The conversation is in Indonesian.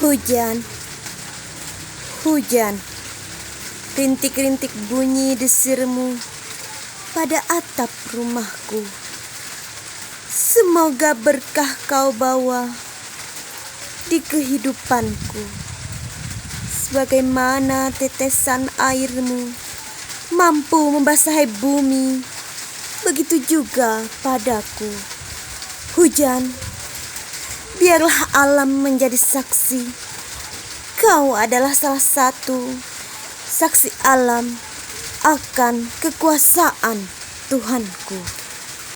Hujan, hujan, rintik-rintik bunyi desirmu pada atap rumahku. Semoga berkah kau bawa di kehidupanku. Sebagaimana tetesan airmu mampu membasahi bumi, begitu juga padaku. Hujan, biarlah alam menjadi saksi. Kau adalah salah satu saksi alam akan kekuasaan Tuhanku.